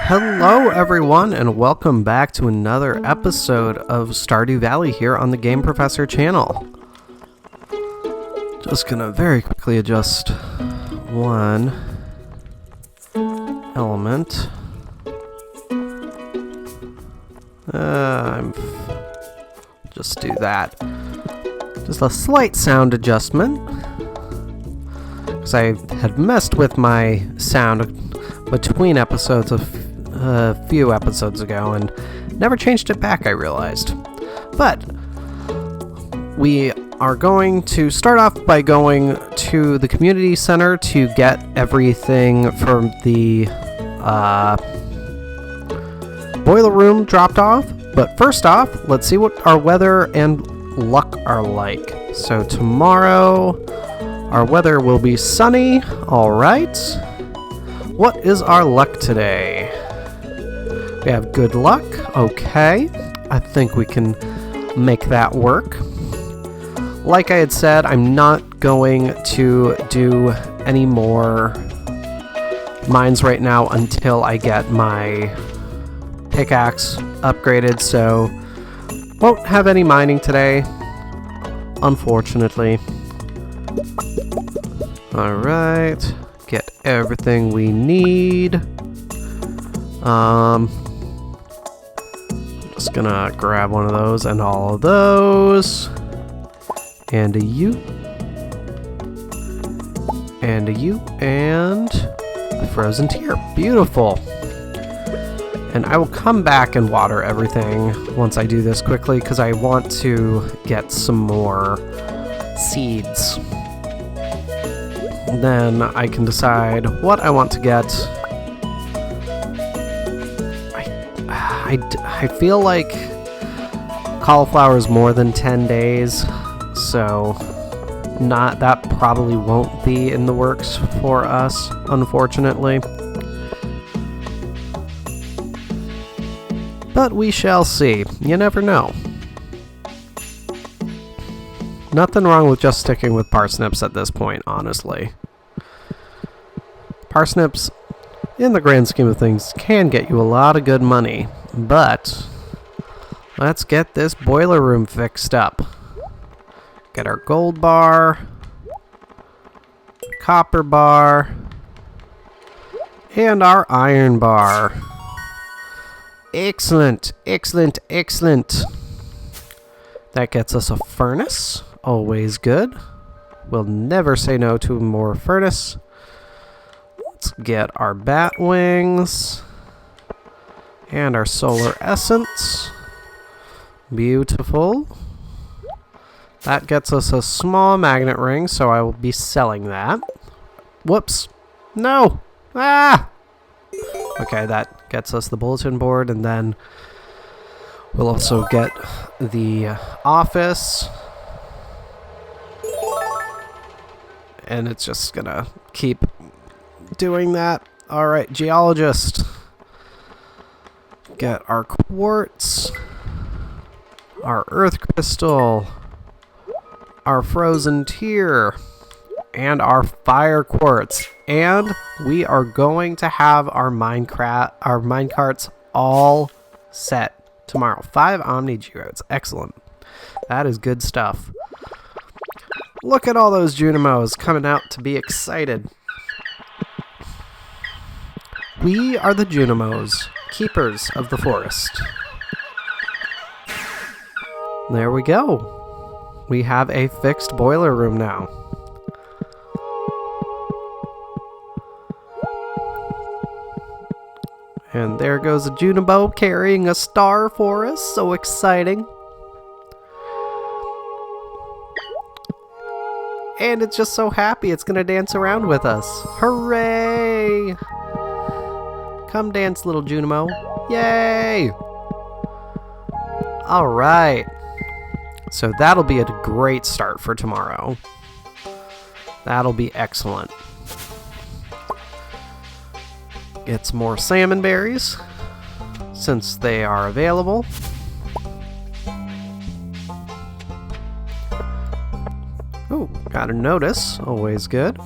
Hello everyone and welcome back to another episode of Stardew Valley here on the Game Professor channel. Just gonna very quickly adjust one element. Just do that. Just a slight sound adjustment. Because I had messed with my sound between episodes a few episodes ago and never changed it back, I realized. But we are going to start off by going to the community center to get everything from the boiler room dropped off. But first off, let's see what our weather and luck are like. So tomorrow, our weather will be sunny. All right. What is our luck today? We have good luck. Okay. I think we can make that work. Like I had said, I'm not going to do any more mines right now until I get my pickaxe upgraded, so won't have any mining today, unfortunately. Alright, get everything we need. Just gonna grab one of those and all of those. And a you. And a you. And a frozen tear. Beautiful. And I will come back and water everything once I do this quickly because I want to get some more seeds. Then I can decide what I want to get. I feel like cauliflower is more than 10 days, so that probably won't be in the works for us, unfortunately. But we shall see. You never know. Nothing wrong with just sticking with parsnips at this point, honestly. Parsnips, in the grand scheme of things, can get you a lot of good money. But let's get this boiler room fixed up. Get our gold bar, copper bar, and our iron bar. Excellent, excellent, excellent. That gets us a furnace. Always good. We'll never say no to more furnace. Let's get our bat wings. And our solar essence. Beautiful. That gets us a small magnet ring, so I will be selling that. Whoops. No! Ah! Okay, that gets us the bulletin board, and then we'll also get the office. And it's just gonna keep doing that. Alright, geologist. Get our quartz, our earth crystal, our frozen tear, and our fire quartz. And we are going to have our minecarts all set tomorrow. 5 Omni Geodes. Excellent. That is good stuff. Look at all those Junimos coming out to be excited. We are the Junimos, keepers of the forest. There we go. We have a fixed boiler room now. And there goes a Junimo carrying a star for us. So exciting. And it's just so happy it's gonna dance around with us. Hooray! Come dance, little Junimo. Yay! Alright. So that'll be a great start for tomorrow. That'll be excellent. Get some more salmon berries, since they are available. Ooh, got a notice. Always good.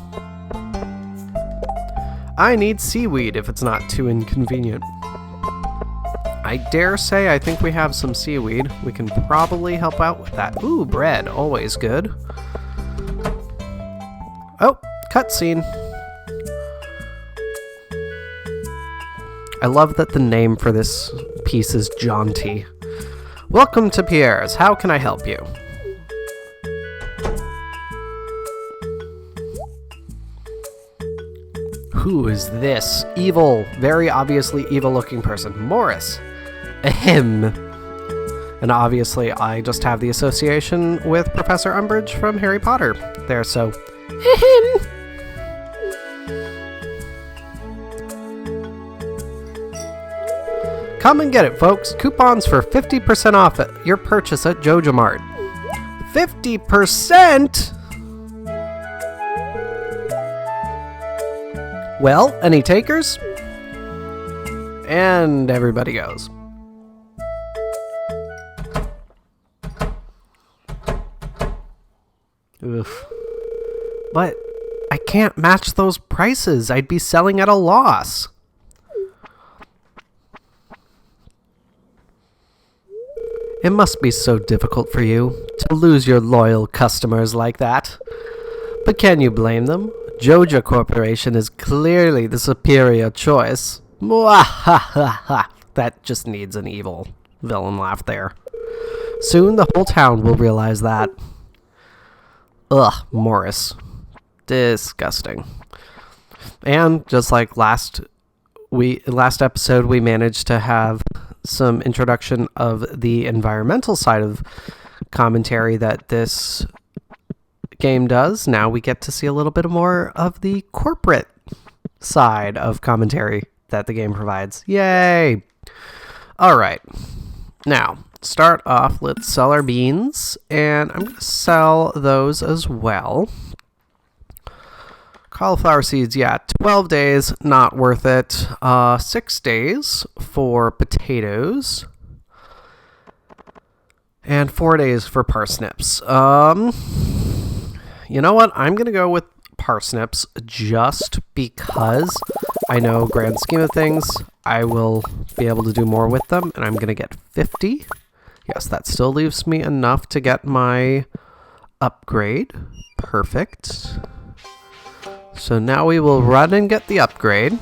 I need seaweed if it's not too inconvenient. I dare say I think we have some seaweed. We can probably help out with that. Ooh, bread, always good. Oh, cutscene. I love that the name for this piece is Jaunty. Welcome to Pierre's. How can I help you? Who is this evil, very obviously evil-looking person? Morris. Ahem. And obviously, I just have the association with Professor Umbridge from Harry Potter there, so ahem. Come and get it, folks. Coupons for 50% off at your purchase at Joja Mart. 50%? Well, any takers? And everybody goes. Oof. But I can't match those prices. I'd be selling at a loss. It must be so difficult for you to lose your loyal customers like that. But can you blame them? Joja Corporation is clearly the superior choice. Mwahaha! That just needs an evil villain laugh there. Soon the whole town will realize that. Ugh, Morris. Disgusting. And just like last episode, we managed to have some introduction of the environmental side of commentary that this game does. Now we get to see a little bit more of the corporate side of commentary that the game provides. Yay! Alright. Now, start off, let's sell our beans, and I'm going to sell those as well. Cauliflower seeds, yeah, 12 days, not worth it. 6 days for potatoes. And 4 days for parsnips. You know what? I'm going to go with parsnips just because I know, grand scheme of things, I will be able to do more with them, and I'm going to get 50. Yes, that still leaves me enough to get my upgrade. Perfect. So now we will run and get the upgrade.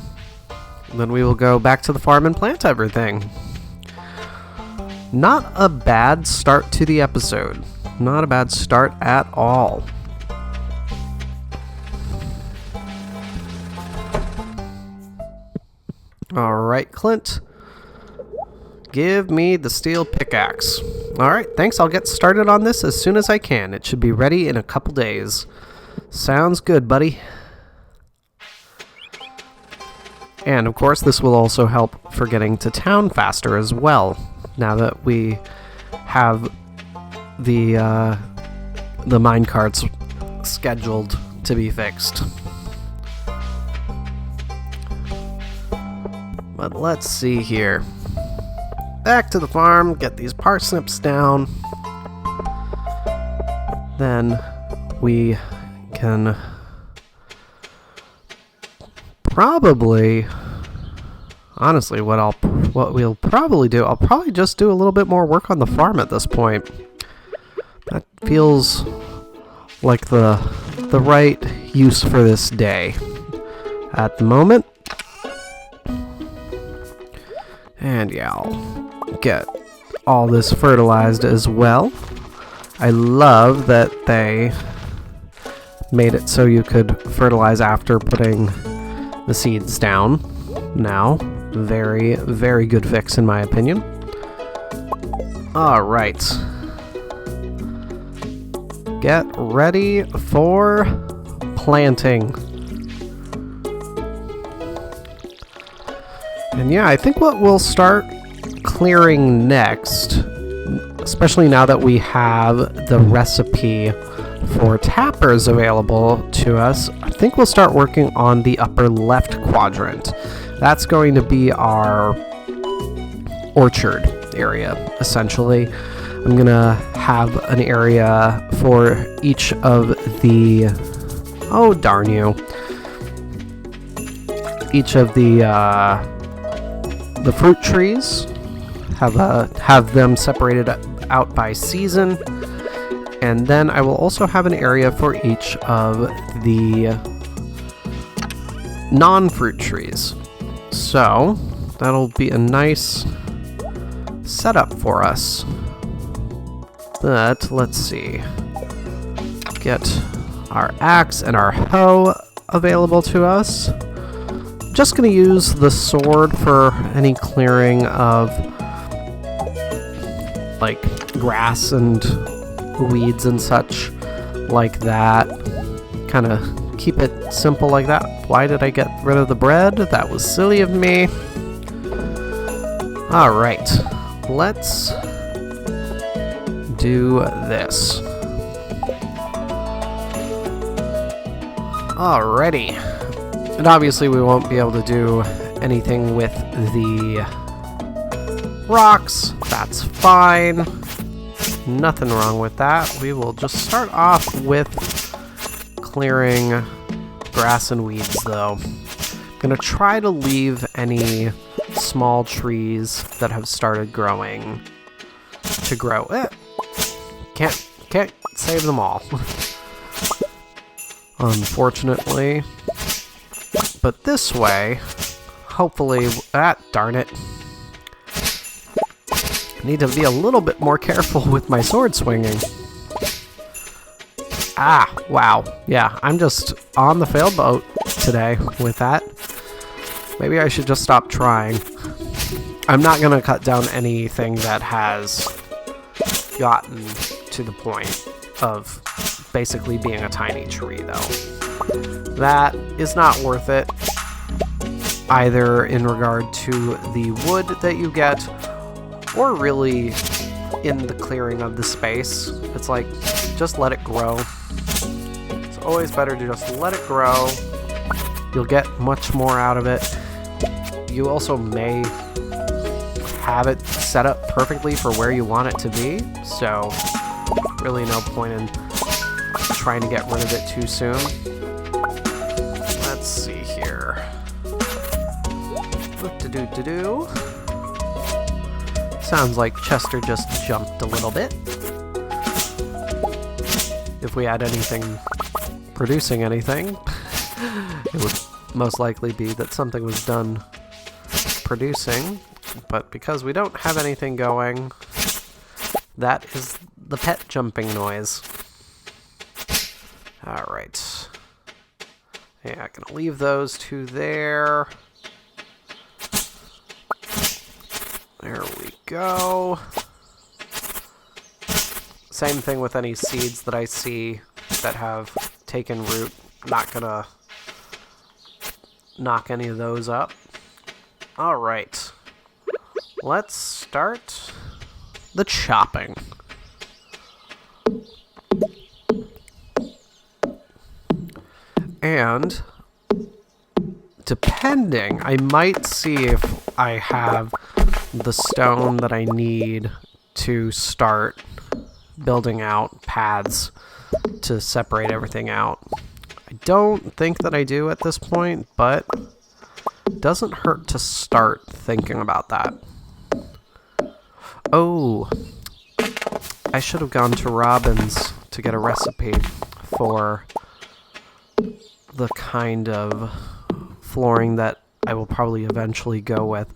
Then we will go back to the farm and plant everything. Not a bad start to the episode. Not a bad start at all. Alright, Clint. Give me the steel pickaxe. Alright, thanks. I'll get started on this as soon as I can. It should be ready in a couple days. Sounds good, buddy. And of course, this will also help for getting to town faster as well. Now that we have the minecarts scheduled to be fixed. But let's see here. Back to the farm, get these parsnips down. Then we can probably, honestly, what we'll probably do, I'll probably just do a little bit more work on the farm at this point. That feels like the right use for this day at the moment. And yeah, I'll get all this fertilized as well. I love that they made it so you could fertilize after putting the seeds down. Now, very, very good fix in my opinion. Alright. Get ready for planting. And yeah, I think what we'll start clearing next, especially now that we have the recipe for tappers available to us, I think we'll start working on the upper left quadrant. That's going to be our orchard area, essentially. I'm going to have an area for each of the... Oh, darn you. Each of the fruit trees have them separated out by season. And then I will also have an area for each of the non-fruit trees. So that'll be a nice setup for us. But let's see. Get our axe and our hoe available to us. Just gonna use the sword for any clearing of like grass and weeds and such like that. Kind of keep it simple like that. Why did I get rid of the bread? That was silly of me. Alright, let's do this. Alrighty. And obviously we won't be able to do anything with the rocks. That's fine. Nothing wrong with that. We will just start off with clearing grass and weeds though. I'm gonna try to leave any small trees that have started growing to grow. Can't save them all. Unfortunately. But this way, hopefully, darn it. I need to be a little bit more careful with my sword swinging. Wow. Yeah, I'm just on the failed boat today with that. Maybe I should just stop trying. I'm not going to cut down anything that has gotten to the point of basically being a tiny tree, though. That is not worth it, either in regard to the wood that you get, or really in the clearing of the space. It's like, just let it grow. It's always better to just let it grow. You'll get much more out of it. You also may have it set up perfectly for where you want it to be, so really no point in trying to get rid of it too soon. Let's see here. Do. Sounds like Chester just jumped a little bit. If we had anything producing anything, it would most likely be that something was done producing. But because we don't have anything going, that is the pet jumping noise. Alright. Yeah, I'm gonna leave those two there. There we go. Same thing with any seeds that I see that have taken root. Not gonna knock any of those up. Alright. Let's start the chopping. And depending, I might see if I have the stone that I need to start building out paths to separate everything out. I don't think that I do at this point, but it doesn't hurt to start thinking about that. Oh, I should have gone to Robin's to get a recipe for the kind of flooring that I will probably eventually go with.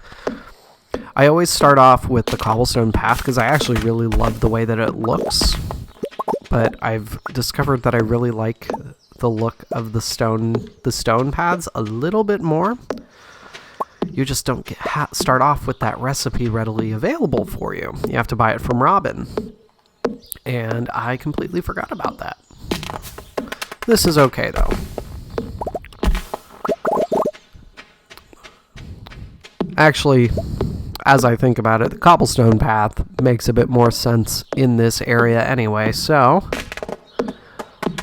I always start off with the cobblestone path because I actually really love the way that it looks, but I've discovered that I really like the look of the stone paths a little bit more. You just don't start off with that recipe readily available for you. You have to buy it from Robin. And I completely forgot about that. This is okay, though. Actually, as I think about it, the cobblestone path makes a bit more sense in this area anyway, so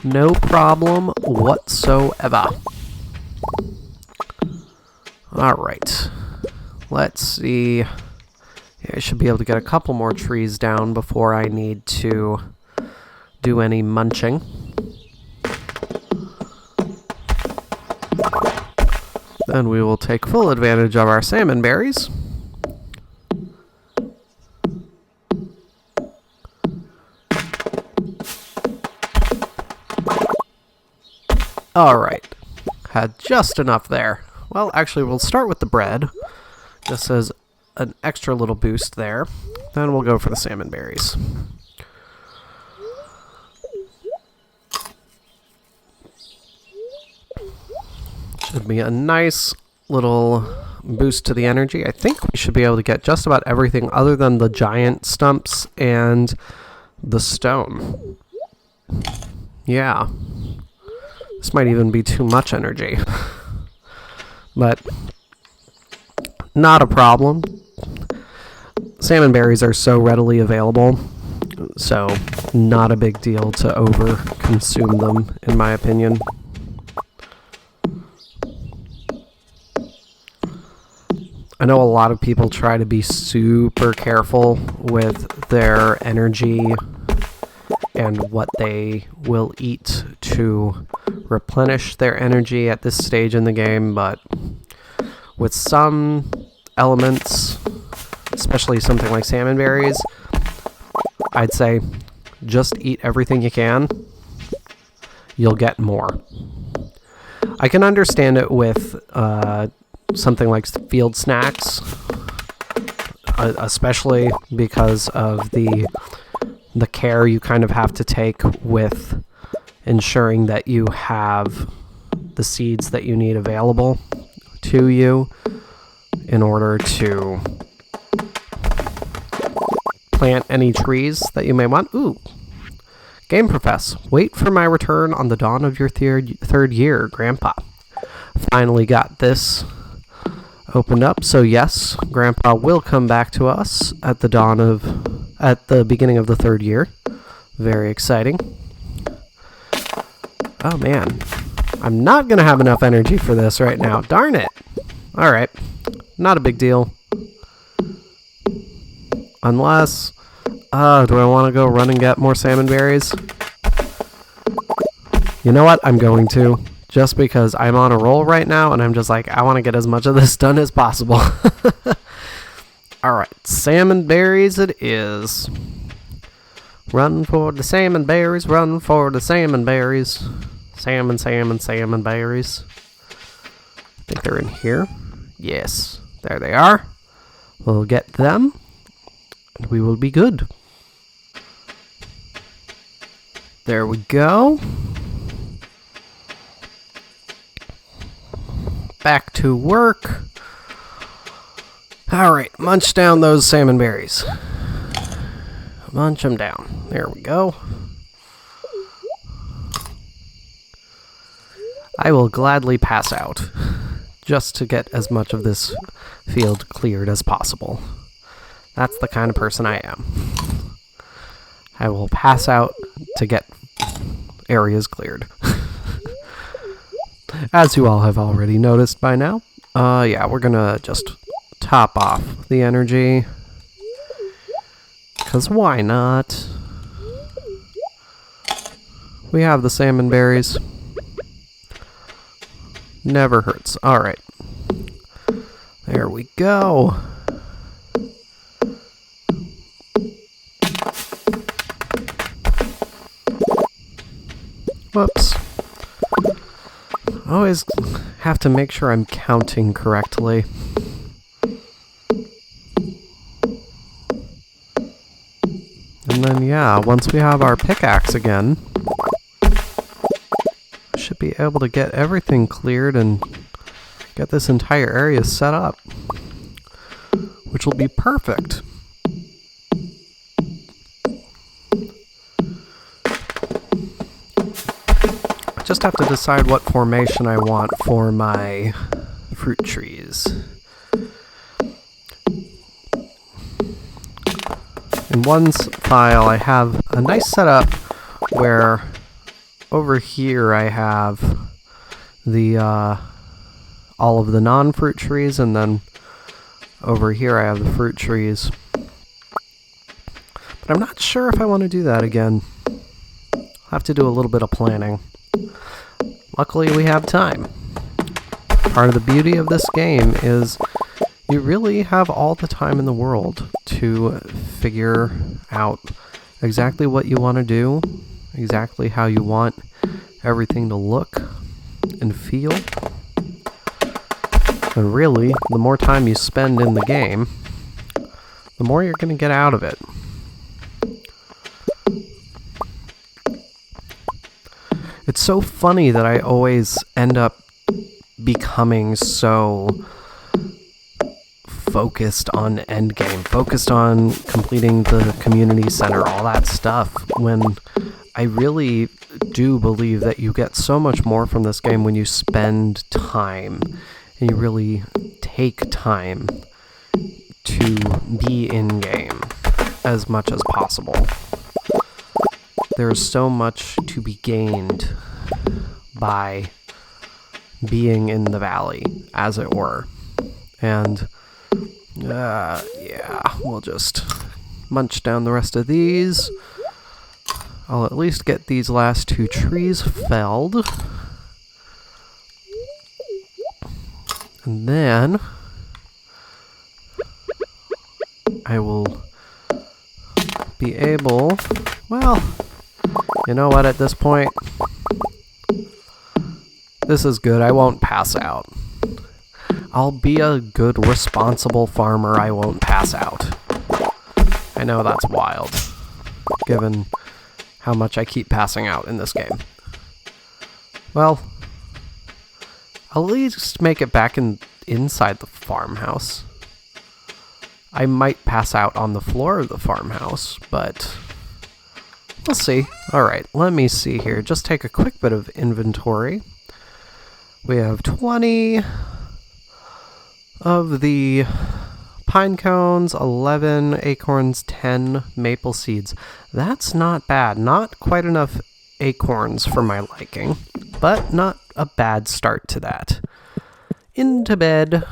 no problem whatsoever. Alright, let's see. Yeah, I should be able to get a couple more trees down before I need to do any munching. Then we will take full advantage of our salmon berries. Alright. Had just enough there. Well, actually, we'll start with the bread. Just as an extra little boost there. Then we'll go for the salmon berries. Should be a nice little boost to the energy. I think we should be able to get just about everything other than the giant stumps and the stone. Yeah. This might even be too much energy. But not a problem. Salmon berries are so readily available, so not a big deal to over consume them, in my opinion. I know a lot of people try to be super careful with their energy and what they will eat to replenish their energy at this stage in the game, but with some elements, especially something like salmon berries, I'd say just eat everything you can. You'll get more. I can understand it with something like field snacks, especially because of the care you kind of have to take with ensuring that you have the seeds that you need available to you in order to plant any trees that you may want. Ooh. Game Profess. Wait for my return on the dawn of your third year, Grandpa. Finally got this opened up. So yes, Grandpa will come back to us at the beginning of the third year. Very exciting. Oh man. I'm not going to have enough energy for this right now. Darn it. Alright. Not a big deal. Unless, do I want to go run and get more salmon berries? You know what? I'm going to. Just because I'm on a roll right now, and I'm just like, I want to get as much of this done as possible. Alright, salmon berries it is. Run for the salmon berries, run for the salmon berries. Salmon, salmon, salmon berries. I think they're in here. Yes, there they are. We'll get them, and we will be good. There we go. Back to work. Alright, munch down those salmon berries. Munch them down. There we go. I will gladly pass out just to get as much of this field cleared as possible. That's the kind of person I am. I will pass out to get areas cleared. As you all have already noticed by now. Yeah, we're gonna just top off the energy. 'Cause why not? We have the salmon berries. Never hurts. Alright. There we go. Whoops. Always have to make sure I'm counting correctly. And then, yeah, once we have our pickaxe again, we should be able to get everything cleared and get this entire area set up, which will be perfect. Just have to decide what formation I want for my fruit trees. In one file, I have a nice setup where over here I have the all of the non-fruit trees, and then over here I have the fruit trees. But I'm not sure if I want to do that again. I'll have to do a little bit of planning. Luckily, we have time. Part of the beauty of this game is you really have all the time in the world to figure out exactly what you want to do, exactly how you want everything to look. and feel. And really, the more time you spend in the game, the more you're going to get out of it. It's so funny that I always end up becoming so focused on endgame, focused on completing the community center, all that stuff, when I really do believe that you get so much more from this game when you spend time and you really take time to be in game as much as possible. There's so much to be gained by being in the valley, as it were. And yeah, we'll just munch down the rest of these. I'll at least get these last 2 trees felled. And then I will be able, well, you know what, at this point, this is good. I won't pass out. I'll be a good, responsible farmer. I won't pass out. I know that's wild, given how much I keep passing out in this game. Well, I'll at least make it back inside the farmhouse. I might pass out on the floor of the farmhouse, but we'll see. Alright, let me see here. Just take a quick bit of inventory. We have 20 of the pine cones, 11 acorns, 10 maple seeds. That's not bad. Not quite enough acorns for my liking, but not a bad start to that. Into bed.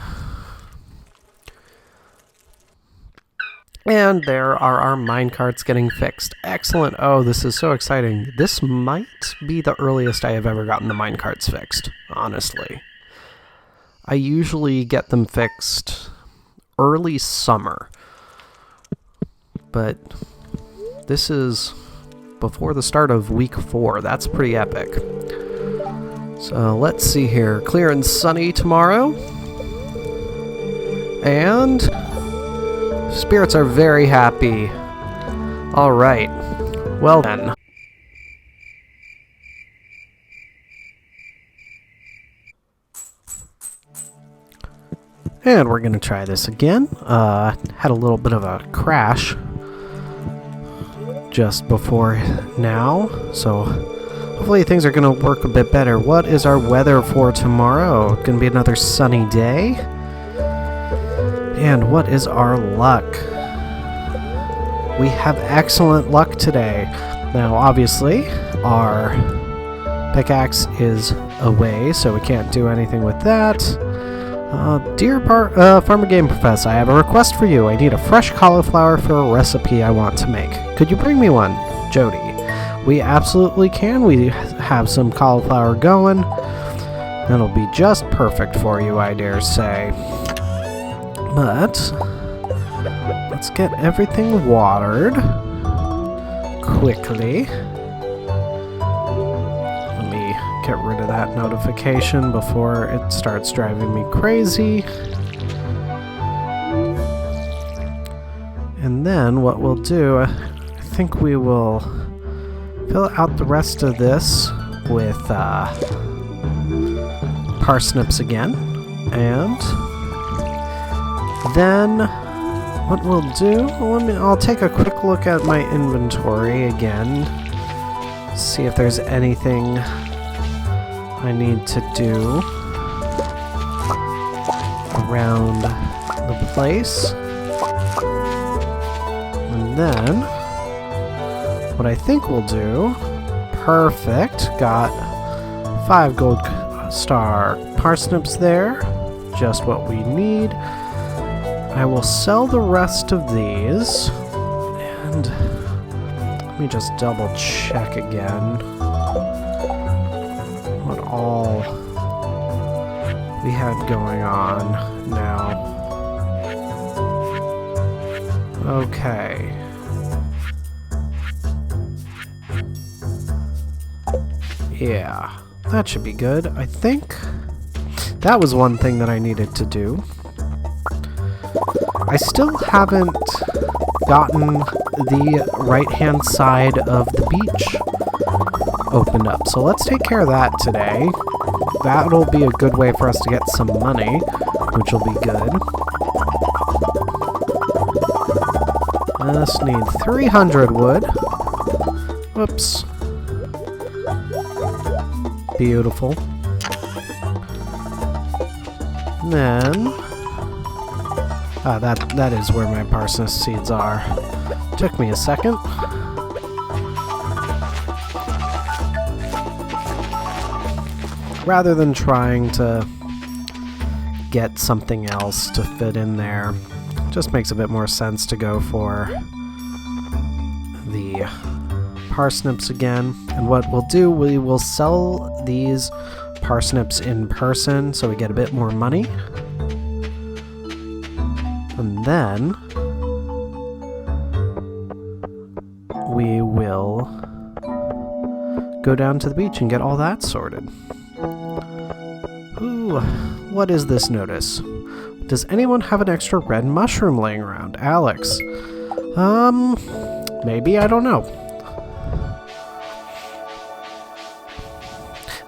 And there are our minecarts getting fixed. Excellent. Oh, this is so exciting. This might be the earliest I have ever gotten the minecarts fixed, honestly. I usually get them fixed early summer. But this is before the start of week 4. That's pretty epic. So let's see here. Clear and sunny tomorrow. And spirits are very happy. All right. Well then. And we're going to try this again. Had a little bit of a crash just before now. So hopefully things are going to work a bit better. What is our weather for tomorrow? Going to be another sunny day. And what is our luck? We have excellent luck today. Now, obviously, our pickaxe is away, so we can't do anything with that. Dear Farmer Game Professor, I have a request for you. I need a fresh cauliflower for a recipe I want to make. Could you bring me one? Jody. We absolutely can. We have some cauliflower going. That'll be just perfect for you, I dare say. But let's get everything watered quickly. Let me get rid of that notification before it starts driving me crazy. And then what we'll do, I think we will fill out the rest of this with parsnips again. And then what we'll do, I'll take a quick look at my inventory again, see if there's anything I need to do around the place. And then what I think we'll do, perfect, got 5 gold star parsnips there, just what we need. I will sell the rest of these, and let me just double check again what all we had going on now. Okay. Yeah. that should be good. I think that was one thing that I needed to do. I still haven't gotten the right-hand side of the beach opened up. So let's take care of that today. That'll be a good way for us to get some money, which will be good. Just need 300 wood. Whoops. Beautiful. And then... that is where my parsnip seeds are. Took me a second. Rather than trying to get something else to fit in there, just makes a bit more sense to go for the parsnips again. And what we'll do, we will sell these parsnips in person so we get a bit more money. And then we will go down to the beach and get all that sorted. Ooh, what is this notice? Does anyone have an extra red mushroom laying around? Alex. Maybe, I don't know.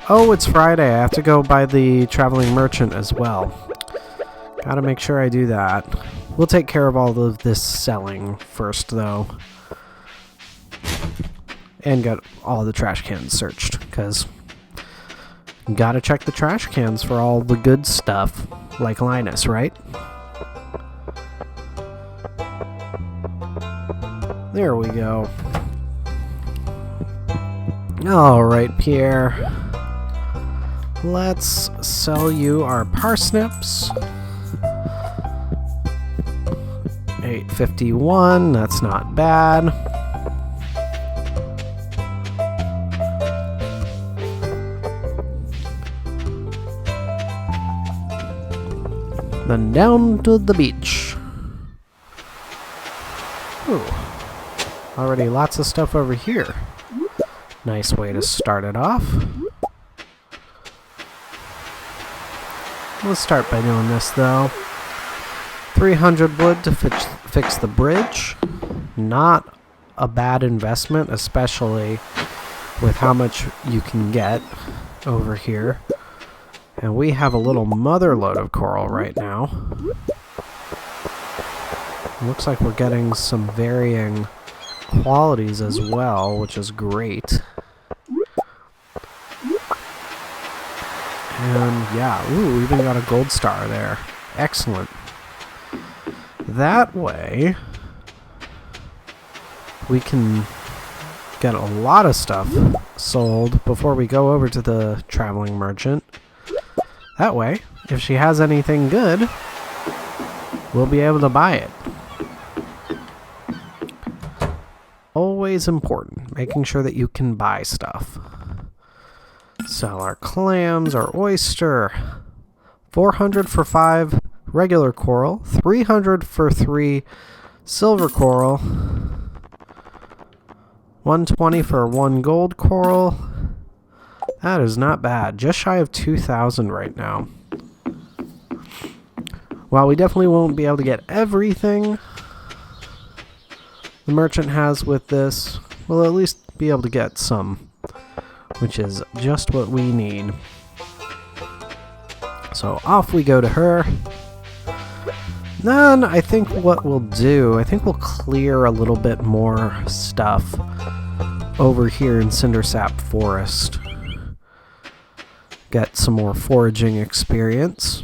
Oh, it's Friday. I have to go by the traveling merchant as well. Gotta make sure I do that. We'll take care of all of this selling first, though. And get all the trash cans searched, because gotta check the trash cans for all the good stuff, like Linus, right? There we go. Alright, Pierre. Let's sell you our parsnips. 851, that's not bad. Then down to the beach. Ooh. Already lots of stuff over here. Nice way to start it off. Let's start by doing this though. 300 wood to fix the bridge. Not a bad investment, especially with how much you can get over here. And we have a little mother load of coral right now. Looks like we're getting some varying qualities as well, which is great. And yeah, ooh, we even got a gold star there. Excellent. That way, we can get a lot of stuff sold before we go over to the traveling merchant. That way, if she has anything good, we'll be able to buy it. Always important, making sure that you can buy stuff. Sell our clams, our oyster. 400 for 5 regular coral, 300 for 3 silver coral, 120 for 1 gold coral. That is not bad. Just shy of 2,000 right now. While we definitely won't be able to get everything the merchant has with this, we'll at least be able to get some, which is just what we need. So off we go to her. Then I think what we'll do, I think we'll clear a little bit more stuff over here in Cindersap Forest. Get some more foraging experience.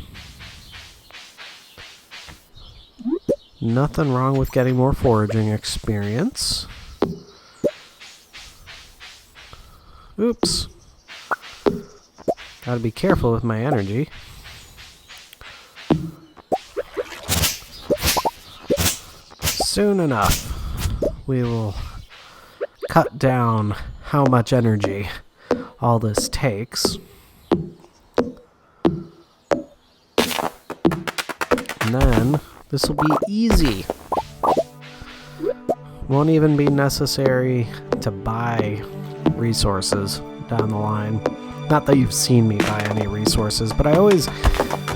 Nothing wrong with getting more foraging experience. Oops. Gotta be careful with my energy. Soon enough, we will cut down how much energy all this takes. And then this will be easy. Won't even be necessary to buy resources down the line. Not that you've seen me buy any resources, but I always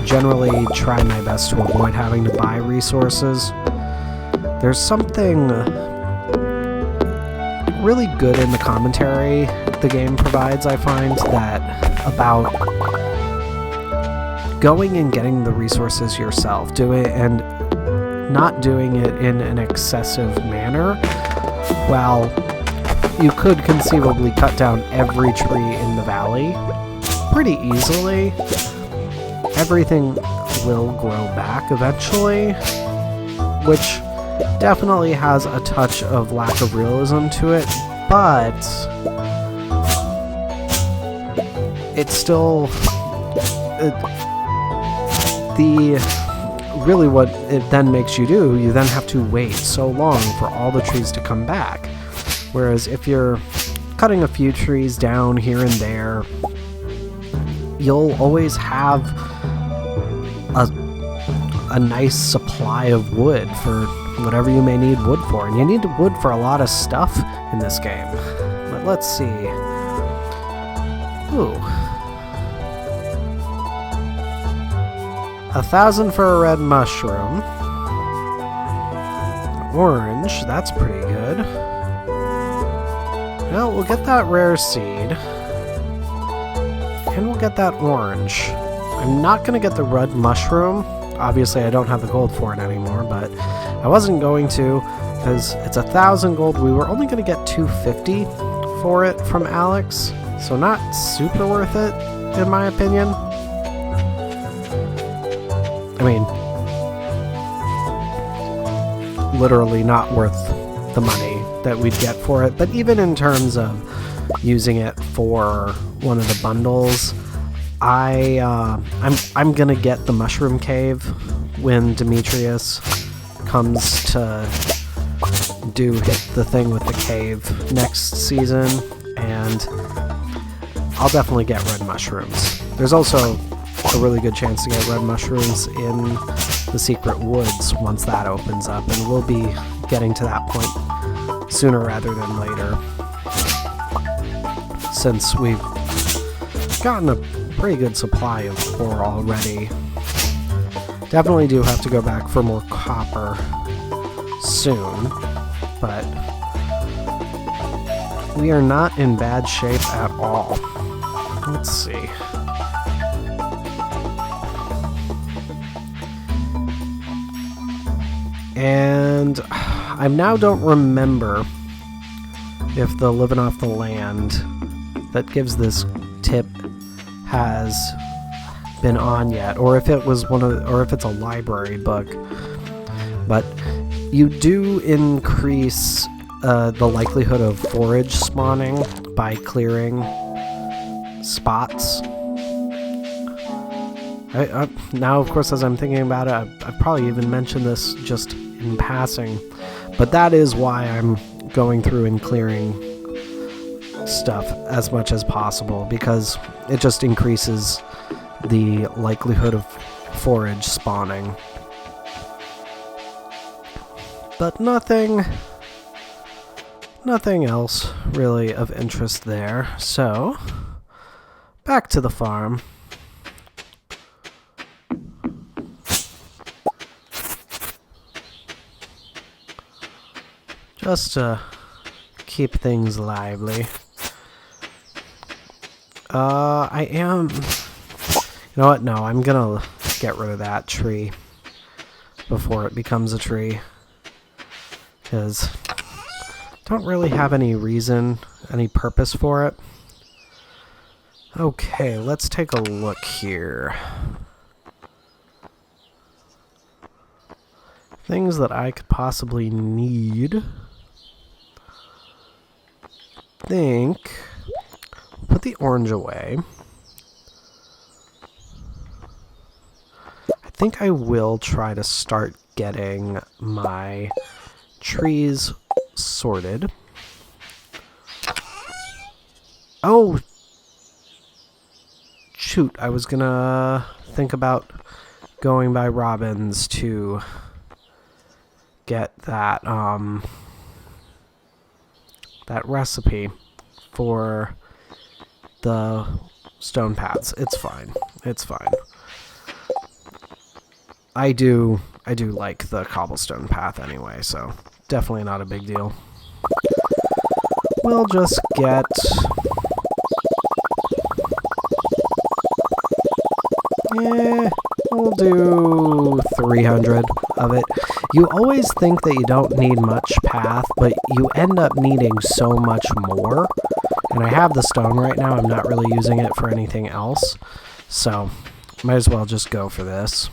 generally try my best to avoid having to buy resources. There's something really good in the commentary the game provides, I find, that about going and getting the resources yourself, and not doing it in an excessive manner. While you could conceivably cut down every tree in the valley pretty easily, everything will grow back eventually, which definitely has a touch of lack of realism to it, but it's still really what it then makes you do. You then have to wait so long for all the trees to come back, whereas if you're cutting a few trees down here and there, you'll always have a nice supply of wood for whatever you may need wood for. And you need wood for a lot of stuff in this game. But let's see. Ooh. 1,000 for a red mushroom. Orange, that's pretty good. Well, we'll get that rare seed. And we'll get that orange. I'm not going to get the red mushroom. Obviously, I don't have the gold for it anymore, but I wasn't going to, because it's 1,000 gold. We were only going to get 250 for it from Alex, so not super worth it, in my opinion. I mean, literally not worth the money that we'd get for it, but even in terms of using it for one of the bundles, I'm gonna get the mushroom cave when Demetrius comes to hit the thing with the cave next season, and I'll definitely get red mushrooms. There's also a really good chance to get red mushrooms in the secret woods once that opens up, and we'll be getting to that point sooner rather than later, since we've gotten a pretty good supply of ore already. Definitely do have to go back for more copper soon, but we are not in bad shape at all. Let's see. And I now don't remember if the living off the land that gives this tip has been on yet, or if it was or if it's a library book. But you do increase the likelihood of forage spawning by clearing spots. Now, of course, as I'm thinking about it, I've probably even mentioned this just in passing, but that is why I'm going through and clearing stuff as much as possible, because it just increases the likelihood of forage spawning. But nothing else really of interest there, so back to the farm. Just to keep things lively. You know what? No, I'm gonna get rid of that tree before it becomes a tree, because I don't really have any reason, any purpose for it. Okay, let's take a look here. Things that I could possibly need. Put the orange away. I think I will try to start getting my trees sorted. Oh, shoot, I was gonna think about going by Robin's to get that that recipe for the stone paths. It's fine. It's fine. I do like the cobblestone path anyway, so definitely not a big deal. We'll just get... we'll do 300 of it. You always think that you don't need much path, but you end up needing so much more. And I have the stone right now. I'm not really using it for anything else. So, might as well just go for this.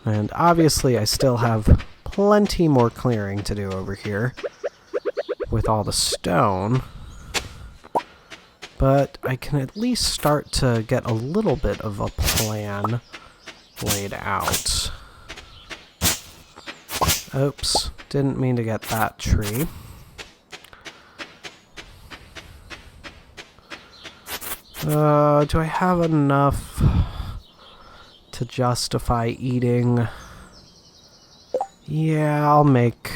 And obviously, I still have plenty more clearing to do over here with all the stone. But I can at least start to get a little bit of a plan laid out. Oops, didn't mean to get that tree. Do I have enough to justify eating? Yeah, I'll make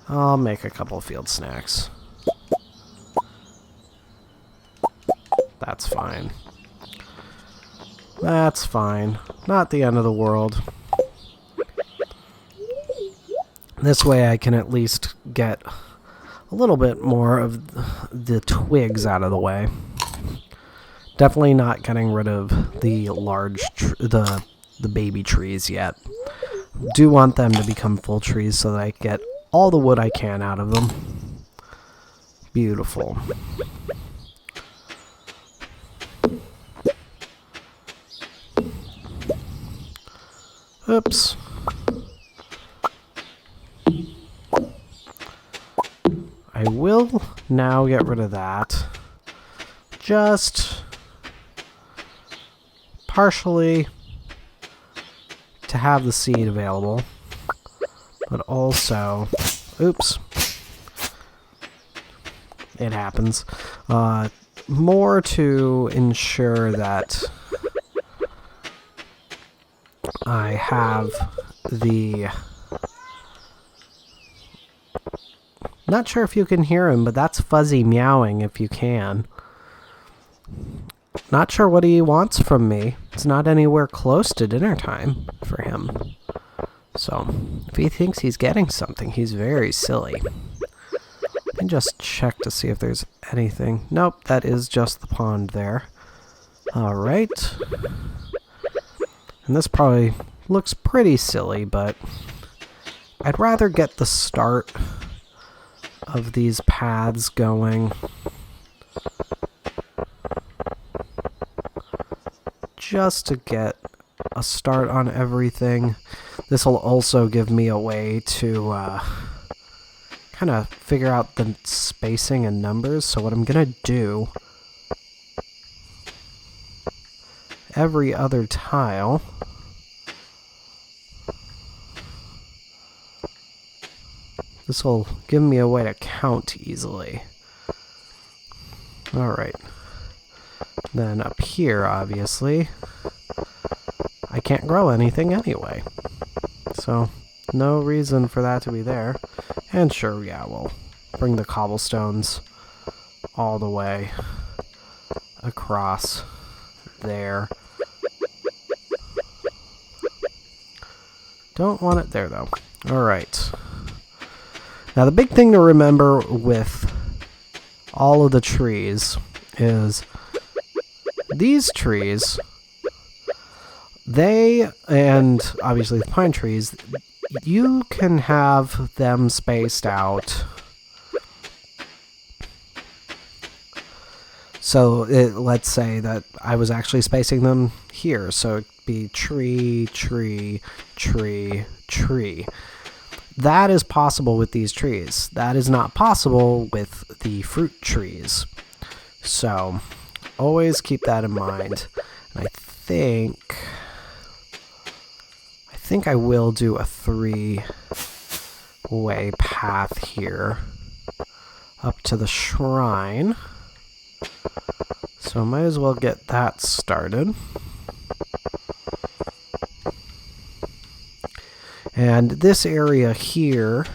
a couple of field snacks. That's fine. That's fine. Not the end of the world. This way I can at least get a little bit more of the twigs out of the way. Definitely not getting rid of the large, the baby trees yet. Do want them to become full trees so that I get all the wood I can out of them. Beautiful. Oops. I will now get rid of that. Just partially to have the seed available, but also, oops, it happens, more to ensure that I have the... Not sure if you can hear him, but that's Fuzzy meowing if you can. Not sure what he wants from me. It's not anywhere close to dinner time for him. So, if he thinks he's getting something, he's very silly. Let me just check to see if there's anything. Nope, that is just the pond there. Alright. And this probably looks pretty silly, but I'd rather get the start of these paths going. Just to get a start on everything. This will also give me a way to kind of figure out the spacing and numbers. So what I'm going to do, every other tile, this will give me a way to count easily. Alright. Then up here, obviously, I can't grow anything anyway. So, no reason for that to be there. And sure, yeah, we'll bring the cobblestones all the way across there. Don't want it there, though. Alright. Now, the big thing to remember with all of the trees is these trees, they, and obviously the pine trees, you can have them spaced out. So let's say that I was actually spacing them here, so it'd be tree, tree, tree, tree. That is possible with these trees. That is not possible with the fruit trees. So, always keep that in mind. And I think I will do a 3-way path here up to the shrine. So I might as well get that started. And this area here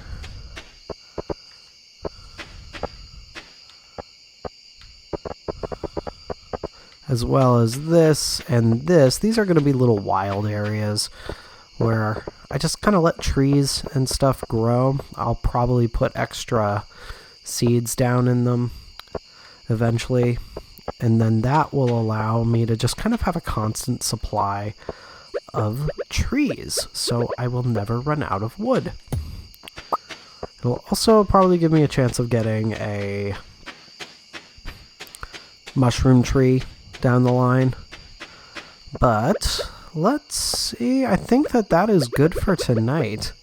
as well as this and this. These are going to be little wild areas where I just kind of let trees and stuff grow. I'll probably put extra seeds down in them eventually, and then that will allow me to just kind of have a constant supply of trees, so I will never run out of wood. It'll also probably give me a chance of getting a mushroom tree down the line. But let's see, I think that is good for tonight.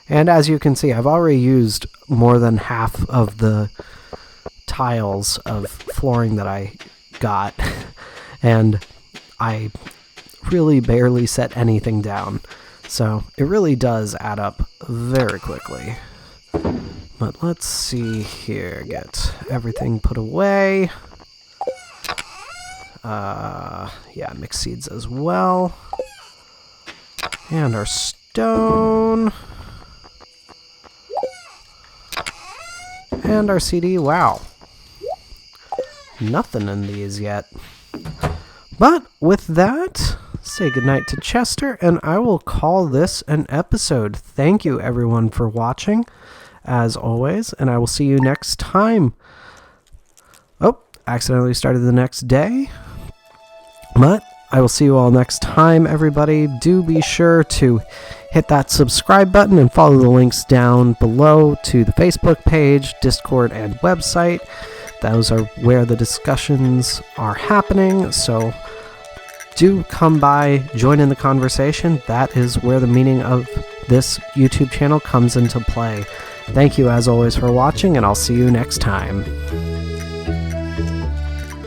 And as you can see, I've already used more than half of the tiles of flooring that I got, and I really barely set anything down. So it really does add up very quickly. But let's see here, get everything put away. Yeah, mixed seeds as well. And our stone. And our CD, wow. Nothing in these yet. But with that, say goodnight to Chester, and I will call this an episode. Thank you, everyone, for watching, as always, and I will see you next time. Oh, accidentally started the next day. But I will see you all next time, everybody. Do be sure to hit that subscribe button and follow the links down below to the Facebook page, Discord, and website. Those are where the discussions are happening, so do come by, join in the conversation. That is where the meaning of this YouTube channel comes into play. Thank you, as always, for watching, and I'll see you next time.